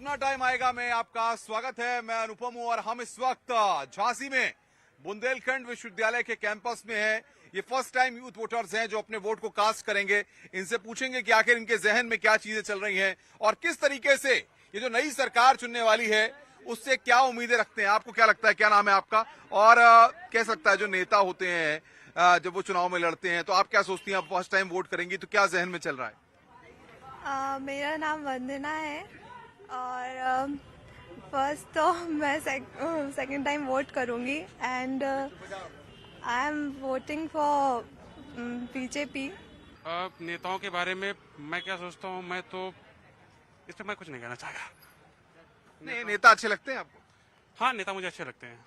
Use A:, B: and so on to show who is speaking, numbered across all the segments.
A: अपना टाइम आएगा में आपका स्वागत है। मैं अनुपम हूं और हम इस वक्त झांसी में बुंदेलखंड विश्वविद्यालय के कैंपस में है। ये फर्स्ट टाइम यूथ वोटर्स हैं जो अपने वोट को कास्ट करेंगे। इनसे पूछेंगे कि आखिर इनके जहन में क्या चीजें चल रही हैं और किस तरीके से ये जो नई सरकार चुनने वाली है उससे क्या उम्मीदें रखते हैं। आपको क्या लगता है, क्या नाम है आपका और कह सकता है जो नेता होते हैं जब वो चुनाव में लड़ते हैं तो आप क्या सोचती हैं, आप फर्स्ट टाइम वोट करेंगी तो क्या जहन में चल रहा है?
B: मेरा नाम वंदना है और फर्स्ट तो मैं सेकंड टाइम वोट करूंगी and I am voting for BJP.
C: नेताओं के बारे में मैं क्या सोचता हूँ, मैं तो इस पर मैं कुछ नहीं कहना चाहता।
A: नहीं, नेता अच्छे लगते हैं आपको?
C: हाँ, नेता मुझे अच्छे लगते हैं।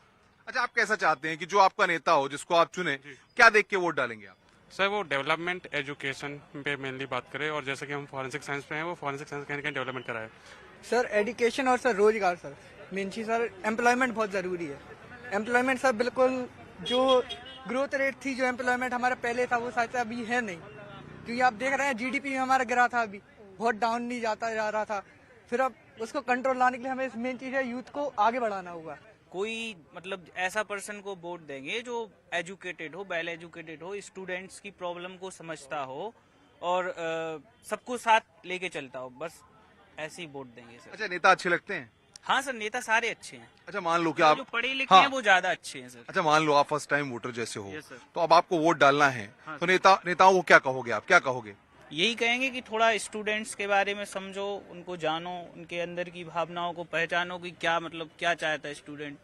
A: अच्छा, आप कैसा चाहते हैं कि जो आपका नेता हो, जिसको आप चुने, क्या देख के वोट डालेंगे आप?
C: सर, वो डेवलपमेंट एजुकेशन पे मेनली बात करें और जैसे कि हम फॉरेंसिक साइंस पे हैं, वो फॉरेंसिक साइंस कहीं ना कहीं डेवलपमेंट कराए।
D: सर एजुकेशन और सर रोजगार, सर मेन चीज सर एम्प्लॉयमेंट बहुत जरूरी है। एम्प्लॉयमेंट सर बिल्कुल जो ग्रोथ रेट थी, जो एम्प्लॉयमेंट हमारा पहले था वो शायद अभी है नहीं, क्योंकि आप देख रहे हैं जीडीपी हमारा गिरा था, अभी बहुत डाउन नहीं जाता जा रहा था। फिर अब उसको कंट्रोल लाने के लिए हमें मेन चीज है यूथ को आगे बढ़ाना होगा।
E: कोई मतलब ऐसा पर्सन को वोट देंगे जो एजुकेटेड हो, वेल एजुकेटेड हो, स्टूडेंट्स की प्रॉब्लम को समझता हो और सबको साथ लेके चलता हो, बस ऐसे ही वोट देंगे सर।
A: अच्छा, नेता अच्छे लगते हैं?
E: हाँ सर, नेता सारे अच्छे हैं।
A: अच्छा, मान लो कि आप
E: जो पढ़े लिखे हैं वो ज्यादा अच्छे हैं सर।
A: अच्छा, मान लो आप फर्स्ट टाइम वोटर जैसे हो,
E: यस सर।
A: तो अब आपको वोट डालना है, तो नेताओं को क्या कहोगे, आप क्या कहोगे?
E: यही कहेंगे कि थोड़ा स्टूडेंट्स के बारे में समझो, उनको जानो, उनके अंदर की भावनाओं को पहचानो कि क्या मतलब क्या चाहता है स्टूडेंट।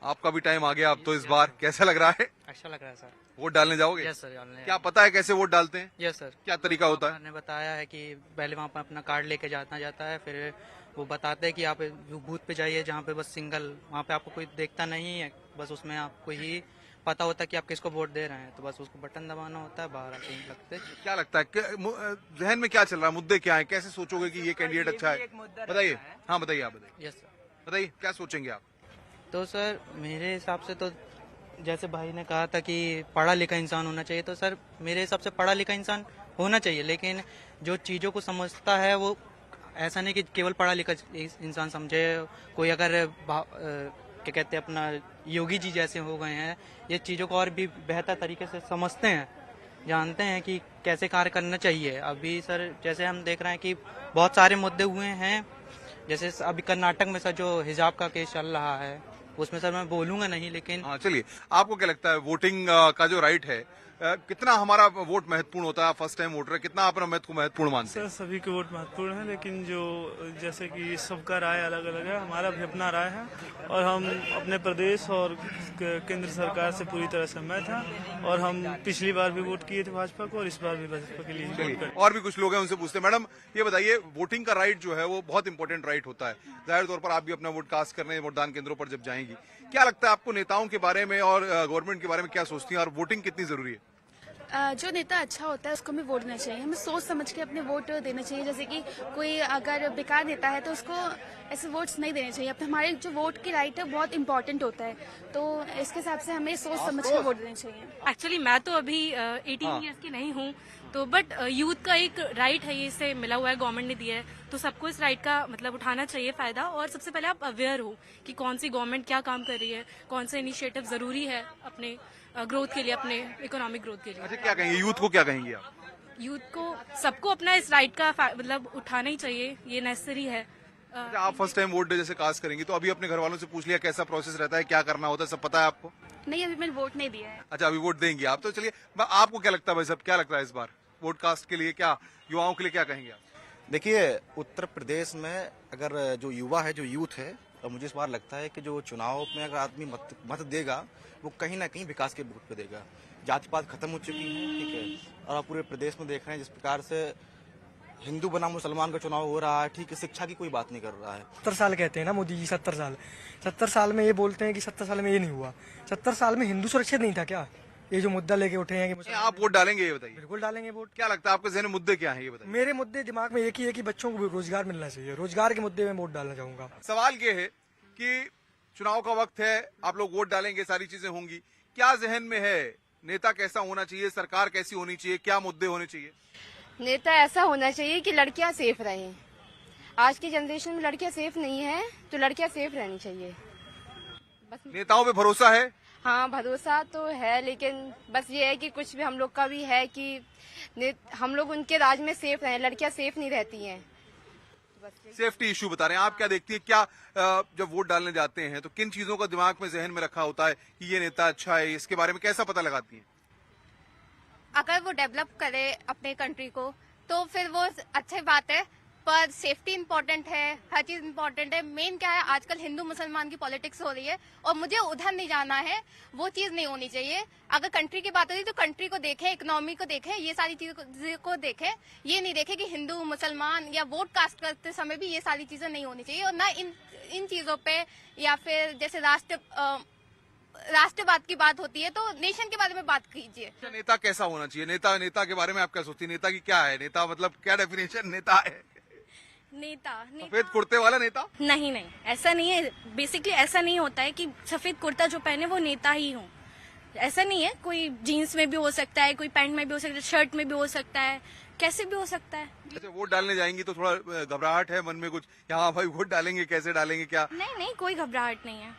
A: आपका भी टाइम आ गया अब तो, इस बार कैसा लग रहा है?
D: अच्छा लग रहा है सर।
A: वोट डालने जाओगे?
D: यस सर, डालने।
A: क्या पता है कैसे वोट डालते हैं?
D: Yes sir.
A: क्या तरीका होता है?
D: उन्होंने बताया है कि पहले वहाँ पर अपना कार्ड लेके जाता है, फिर वो बताते हैं कि आप बूथ पे जाइए जहाँ पे बस सिंगल, वहाँ पे आपको कोई देखता नहीं है, बस उसमें आपको ही पता होता है कि आप किसको वोट दे रहे हैं, तो बस उसको बटन दबाना होता है, बाहर आके लगते।
A: क्या लगता है जहन में क्या चल रहा है, मुद्दे क्या है, कैसे सोचोगे कि ये कैंडिडेट अच्छा है? बताइए। हाँ बताइए, आप बताइए।
D: Yes sir.
A: बताइए क्या सोचेंगे आप?
D: तो सर मेरे हिसाब से तो जैसे भाई ने कहा था कि पढ़ा लिखा इंसान होना चाहिए, तो सर मेरे हिसाब से पढ़ा लिखा इंसान होना चाहिए, लेकिन जो चीज़ों को समझता है वो ऐसा नहीं कि केवल पढ़ा लिखा इंसान समझे। कोई अगर क्या कहते हैं अपना योगी जी जैसे हो गए हैं, ये चीज़ों को और भी बेहतर तरीके से समझते हैं, जानते हैं कि कैसे कार्य करना चाहिए। अभी सर जैसे हम देख रहे हैं कि बहुत सारे मुद्दे हुए हैं, जैसे अभी कर्नाटक में सर जो हिजाब का केस चल रहा है, उसमें सर मैं बोलूंगा नहीं, लेकिन
A: हाँ चलिए, आपको क्या लगता है वोटिंग का जो राइट है, कितना हमारा वोट महत्वपूर्ण होता है? फर्स्ट टाइम वोटर है, कितना आप अपना को महत्वपूर्ण मानते हैं?
F: सर सभी के वोट महत्वपूर्ण है, लेकिन जो जैसे कि सबका राय अलग अलग है, हमारा भी अपना राय है और हम अपने प्रदेश और केंद्र सरकार से पूरी तरह सहमत हैं और हम पिछली बार भी वोट किए थे भाजपा को और इस बार भी भाजपा के लिए वोट करेंगे।
A: और भी कुछ लोग हैं, उनसे पूछते हैं। मैडम ये बताइए, वोटिंग का राइट जो है वो बहुत इंपॉर्टेंट राइट होता है, जाहिर तौर पर आप भी अपना वोट कास्ट करने वोटदान केंद्रों पर जब जाएंगी, क्या लगता है आपको नेताओं के बारे में और गवर्नमेंट के बारे में क्या सोचती हैं और वोटिंग कितनी जरूरी है?
G: जो नेता अच्छा होता है उसको हमें वोट देना चाहिए, हमें सोच समझ के अपने वोट देना चाहिए। जैसे कि कोई अगर बेकार नेता है तो उसको ऐसे वोट्स नहीं देने चाहिए। अब हमारे जो वोट की राइट है बहुत इंपॉर्टेंट होता है, तो इसके हिसाब से हमें सोच समझ के वोट देना चाहिए।
H: एक्चुअली मैं तो अभी 18 ईयर्स की नहीं हूँ, तो बट यूथ का एक राइट है, ये इससे मिला हुआ है, गवर्नमेंट ने दिया है, तो सबको इस राइट का मतलब उठाना चाहिए फायदा। और सबसे पहले आप अवेयर हो कि कौन सी गवर्नमेंट क्या काम कर रही है, कौन से इनिशिएटिव जरूरी है अपने ग्रोथ के लिए, अपने इकोनॉमिक ग्रोथ के लिए।
A: अच्छा, क्या कहेंगे यूथ को, क्या कहेंगे आप?
H: यूथ को सबको अपना इस राइट का मतलब उठाना ही चाहिए, ये नेसेसरी है।
A: अच्छा, आप फर्स्ट टाइम वोट जैसे कास्ट करेंगी तो अभी अपने घर वालों से पूछ लिया कैसा प्रोसेस रहता है, क्या करना होता है, सब पता है आपको?
G: नहीं, अभी मैंने वोट नहीं दिया है।
A: अच्छा, अभी वोट देंगी आप, तो चलिए आपको क्या लगता है भाई साहब, क्या लगता है इस बार वोट कास्ट के लिए, क्या युवाओं के लिए क्या कहेंगे आप?
I: देखिए, उत्तर प्रदेश में अगर जो युवा है, जो यूथ है, तो मुझे इस बार लगता है कि जो चुनाव में अगर आदमी मत देगा, वो कहीं ना कहीं विकास के बूथ पे देगा। जाति पात खत्म हो चुकी है, ठीक है, और आप पूरे प्रदेश में देख रहे हैं जिस प्रकार से हिंदू बनाम मुसलमान का चुनाव हो रहा है, ठीक है, शिक्षा की कोई बात नहीं कर रहा है।
D: 70 साल कहते हैं ना मोदी जी, 70 साल में ये बोलते हैं कि 70 साल में ये नहीं हुआ। 70 साल में हिंदू सुरक्षित नहीं था क्या? ये जो मुद्दा लेके उठे हैं कि
A: आप वोट डालेंगे, ये बताइए।
D: बिल्कुल डालेंगे वोट।
A: क्या लगता है आपके जहन में मुद्दे क्या हैं, ये बताइए।
D: मेरे मुद्दे दिमाग में एक ही है कि बच्चों को रोजगार मिलना चाहिए, रोजगार के मुद्दे में वोट डालना चाहूंगा।
A: सवाल ये है कि चुनाव का वक्त है, आप लोग वोट डालेंगे, सारी चीजें होंगी, क्या जहन में है, नेता कैसा होना चाहिए, सरकार कैसी होनी चाहिए, क्या मुद्दे होने चाहिए?
J: नेता ऐसा होना चाहिए कि लड़कियां सेफ रहें। आज की जनरेशन में लड़कियां सेफ नहीं है, तो लड़कियां सेफ रहनी चाहिए बस।
A: नेताओं पे भरोसा है?
J: हाँ, भरोसा तो है, लेकिन बस ये है कि कुछ भी हम लोग का भी है कि हम लोग उनके राज में सेफ रहें, लड़कियां सेफ नहीं रहती हैं।
A: सेफ्टी इशू बता रहे हैं आप, क्या देखती है, क्या जब वोट डालने जाते हैं तो किन चीजों का दिमाग में जहन में रखा होता है कि ये नेता अच्छा है, इसके बारे में कैसा पता लगाती हैं?
K: अगर वो डेवलप करे अपने कंट्री को तो फिर वो अच्छी बात है, पर सेफ्टी इम्पोर्टेंट है, हर चीज इम्पोर्टेंट है। मेन क्या है, आजकल हिंदू मुसलमान की पॉलिटिक्स हो रही है और मुझे उधर नहीं जाना है, वो चीज नहीं होनी चाहिए। अगर कंट्री की बात हो रही तो कंट्री को देखें, इकोनॉमी को देखें, ये सारी चीजों को देखें। ये नहीं देखें कि हिंदू मुसलमान या वोट कास्ट करते समय भी ये सारी चीजें नहीं होनी चाहिए, और ना इन चीजों पे, या फिर जैसे राष्ट्रवाद की बात होती है तो नेशन के बारे में बात कीजिए।
A: नेता कैसा होना चाहिए? नेता के बारे में आप क्या सोचती है? नेता की क्या है? नेता मतलब क्या डेफिनेशन नेता है?
H: नेता
A: सफेद कुर्ते वाला नेता?
H: नहीं, ऐसा नहीं है। बेसिकली ऐसा नहीं होता है कि सफेद कुर्ता जो पहने वो नेता ही हो, ऐसा नहीं है। कोई जीन्स में भी हो सकता है, कोई पैंट में भी हो सकता है, शर्ट में भी हो सकता है, कैसे भी हो सकता है।
A: अच्छा, वोट डालने जाएंगी तो थोड़ा घबराहट है मन में कुछ, हाँ भाई वोट डालेंगे, कैसे डालेंगे, क्या?
H: नहीं, कोई घबराहट नहीं है,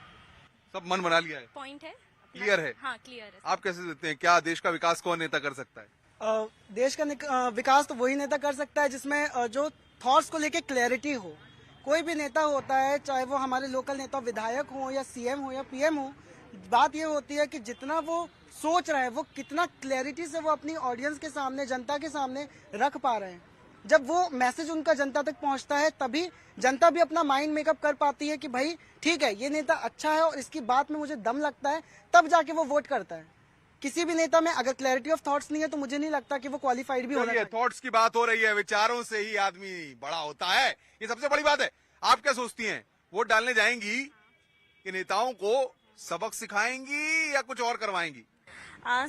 A: सब मन बना लिया है,
H: पॉइंट है,
A: क्लियर है।
H: हाँ, क्लियर है।
A: आप कैसे देखते हैं, क्या देश का विकास कौन नेता कर सकता है?
L: देश का विकास तो वही नेता कर सकता है जिसमें जो थॉट्स को लेके क्लैरिटी हो। कोई भी नेता होता है, चाहे वो हमारे लोकल नेता विधायक हो या सीएम हो या पीएम हो, बात ये होती है कि जितना वो सोच रहे हैं वो कितना क्लैरिटी से वो अपनी ऑडियंस के सामने, जनता के सामने रख पा रहे हैं। जब वो मैसेज उनका जनता तक पहुंचता है तभी जनता भी अपना माइंड मेकअप कर पाती है कि भाई ठीक है, ये नेता अच्छा है और इसकी बात में मुझे दम लगता है, तब जाके वो वोट करता है। किसी भी नेता में अगर क्लैरिटी ऑफ थॉट्स नहीं है तो मुझे नहीं लगता कि वो क्वालिफाइड भी होना चाहिए।
A: थॉट्स की बात हो रही है, विचारों से ही आदमी बड़ा होता है, ये सबसे बड़ी बात है। आप क्या सोचती हैं, वोट डालने जाएंगी कि नेताओं को सबक सिखाएंगी या कुछ और करवाएंगी?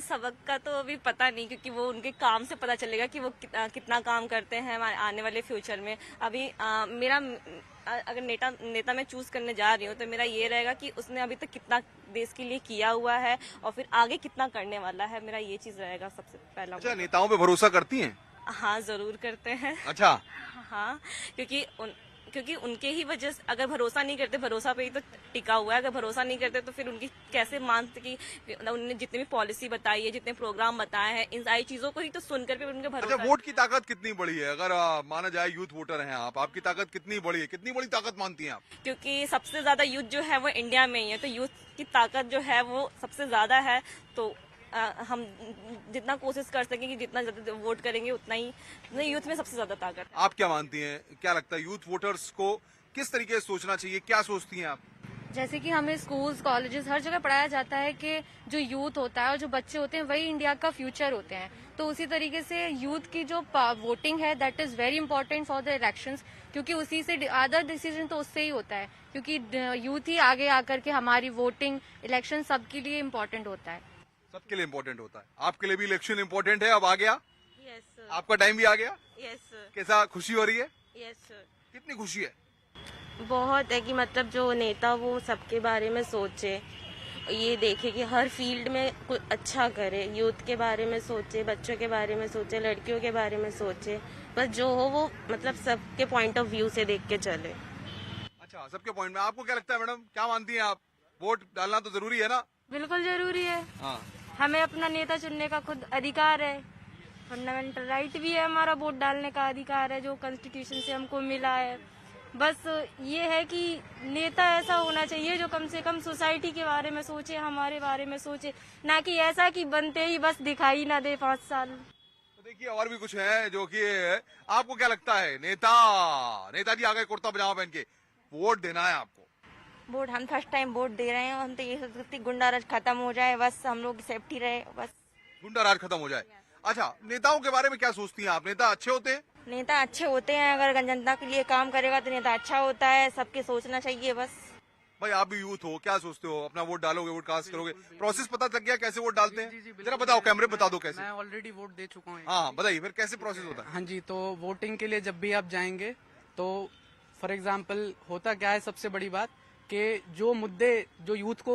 M: सबक का तो अभी पता नहीं, क्योंकि वो उनके काम से पता चलेगा कि वो कितना काम करते हैं आने वाले फ्यूचर में। अभी मेरा अगर नेता मैं चूज करने जा रही हूँ तो मेरा ये रहेगा कि उसने अभी तक कितना देश के लिए किया हुआ है और फिर आगे कितना करने वाला है, मेरा ये चीज रहेगा सबसे पहला।
A: अच्छा, नेताओं पे भरोसा करती हैं?
M: हाँ, जरूर करते हैं।
A: अच्छा।
M: हाँ, क्योंकि उनके ही वजह से, अगर भरोसा नहीं करते, भरोसा पे ही तो टिका हुआ है, अगर भरोसा नहीं करते तो फिर उनकी कैसे मानते कि उन्होंने जितनी भी पॉलिसी बताई है, जितने प्रोग्राम बताए हैं, इन सारी चीजों को ही तो सुनकर फिर उनके भरोसा।
A: अच्छा, वोट की ताकत कितनी बड़ी है? अगर माना जाए यूथ वोटर हैं आप, आपकी ताकत कितनी बड़ी है, कितनी बड़ी ताकत मानती हैं आप?
M: क्योंकि सबसे ज्यादा यूथ जो है वो इंडिया में ही है, तो यूथ की ताकत जो है वो सबसे ज्यादा है। तो हम जितना कोशिश कर सकें कि जितना ज्यादा वोट करेंगे उतना ही यूथ में सबसे ज्यादा ताकत।
A: आप क्या मानती हैं, क्या लगता है यूथ वोटर्स को किस तरीके से सोचना चाहिए, क्या सोचती हैं आप?
H: जैसे कि हमें स्कूल्स, कॉलेजेस, हर जगह पढ़ाया जाता है कि जो यूथ होता है और जो बच्चे होते हैं वही इंडिया का फ्यूचर होते हैं। तो उसी तरीके से यूथ की जो वोटिंग है that is very important for the elections, क्योंकि उसी से अदर डिसीजन तो उससे ही होता है, क्योंकि यूथ ही आगे आकर के हमारी वोटिंग, इलेक्शन सबके लिए इम्पोर्टेंट होता है।
A: सबके लिए इम्पोर्टेंट होता है। आपके लिए भी इलेक्शन इम्पोर्टेंट है, अब आ गया?
M: यस।
A: आपका टाइम भी आ गया?
M: यस।
A: कैसा खुशी हो रही है?
M: यस।
A: कितनी खुशी है?
M: बहुत है कि मतलब जो नेता वो सबके बारे में सोचे, ये देखे कि हर फील्ड में कुछ अच्छा करे, यूथ के बारे में सोचे, बच्चों के बारे में सोचे, लड़कियों के बारे में सोचे, बस जो हो वो मतलब सबके पॉइंट ऑफ व्यू से देख के चले।
A: अच्छा, सबके पॉइंट में। आपको क्या लगता है मैडम, क्या मानती हैं आप, वोट डालना तो जरूरी है ना?
H: बिल्कुल जरूरी है।
A: हाँ।
H: हमें अपना नेता चुनने का खुद अधिकार है, फंडामेंटल राइट भी है हमारा, वोट डालने का अधिकार है जो कॉन्स्टिट्यूशन से हमको मिला है। बस ये है कि नेता ऐसा होना चाहिए जो कम से कम सोसाइटी के बारे में सोचे, हमारे बारे में सोचे, ना कि ऐसा कि बनते ही बस दिखाई ना दे 5 साल।
A: तो देखिए, और भी कुछ है जो कि आपको क्या लगता है, नेताजी आ गए कुर्ता पजामा पहन के, वोट देना है आपको?
M: वोट हम फर्स्ट टाइम वोट दे रहे हैं, हम तो ये सोचते गुंडाराज खत्म हो जाए, बस हम लोग सेफ्टी रहे, बस
A: गुंडाराज खत्म हो जाए। अच्छा, नेताओं के बारे में क्या सोचती हैं आप, नेता अच्छे होते हैं?
M: नेता अच्छे होते हैं, अगर जनता के लिए काम करेगा तो नेता अच्छा होता है, सबके सोचना चाहिए बस।
A: भाई आप भी यूथ हो, क्या सोचते हो, अपना वोट डालोगे, वोट कास्ट करोगे, प्रोसेस पता लग गया कैसे वोट डालते हैं? जरा बताओ, कैमरे बता दो कैसे।
N: मैं ऑलरेडी वोट दे चुका हूँ।
A: हाँ, बताइए फिर कैसे प्रोसेस होता है?
N: हाँ जी, तो वोटिंग के लिए जब भी आप जाएंगे तो फॉर एग्जाम्पल होता क्या है, सबसे बड़ी बात कि जो मुद्दे जो यूथ को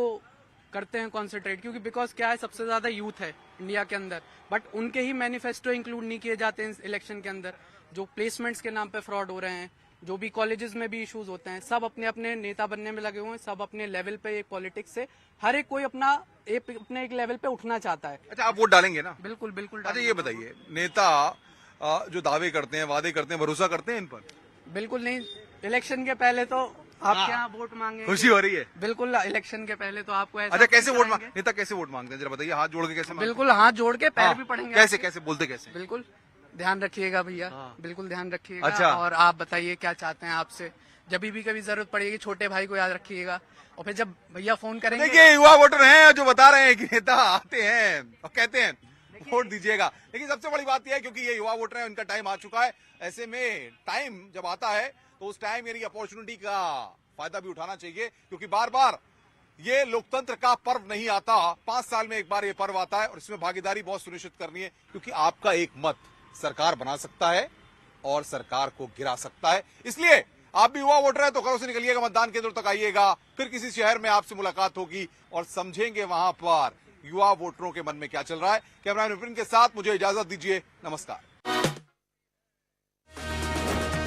N: करते हैं कॉन्सेंट्रेट, क्योंकि बिकॉज क्या है, सबसे ज्यादा यूथ है इंडिया के अंदर, बट उनके ही मैनिफेस्टो इंक्लूड नहीं किए जाते हैं इलेक्शन के अंदर। जो प्लेसमेंट्स के नाम पे फ्रॉड हो रहे हैं, जो भी कॉलेजेस में भी इश्यूज होते हैं, सब अपने अपने नेता बनने में लगे हुए हैं, सब अपने लेवल पे एक पॉलिटिक्स से हर एक कोई अपने एक लेवल पे उठना चाहता है।
A: अच्छा, आप वोट डालेंगे ना?
N: बिल्कुल बिल्कुल।
A: अच्छा, ये बताइए, नेता जो दावे करते हैं, वादे करते हैं, भरोसा करते हैं इन पर?
N: बिल्कुल नहीं। इलेक्शन के पहले तो आप क्या वोट मांगे?
A: खुशी हो रही है?
N: बिल्कुल, इलेक्शन के पहले तो आपको ऐसा।
A: अच्छा, कैसे वोट नेता कैसे वोट मांगते हैं, जरा बताइए, हाथ जोड़ के कैसे मांगते हैं?
N: बिल्कुल हाथ जोड़ के पैर भी पड़ेंगे।
A: कैसे कैसे बोलते कैसे?
N: बिल्कुल ध्यान रखिएगा भैया, बिल्कुल ध्यान रखिएगा।
A: अच्छा।
N: और आप बताइए क्या चाहते हैं आपसे, जब भी कभी जरूरत पड़ेगी छोटे भाई को याद रखिएगा। और फिर जब भैया फोन करेंगे,
A: देखिए युवा वोटर हैं जो बता रहे हैं कि नेता आते हैं और कहते हैं वोट दीजिएगा, लेकिन सबसे बड़ी बात यह है क्योंकि ये युवा वोटर हैं, उनका टाइम आ चुका है। ऐसे में टाइम जब आता है तो उस टाइम यानी अपॉर्चुनिटी का फायदा भी उठाना चाहिए, क्योंकि बार बार ये लोकतंत्र का पर्व नहीं आता, 5 साल में एक बार ये पर्व आता है और इसमें भागीदारी बहुत सुनिश्चित करनी है, क्योंकि आपका एक मत सरकार बना सकता है और सरकार को गिरा सकता है। इसलिए आप भी युवा वोटर है तो घरों से निकलिएगा, मतदान केंद्र तक आइएगा, फिर किसी शहर में आपसे मुलाकात होगी और समझेंगे वहां पर युवा वोटरों के मन में क्या चल रहा है। कैमरामैन विपिन के साथ मुझे इजाजत दीजिए, नमस्कार।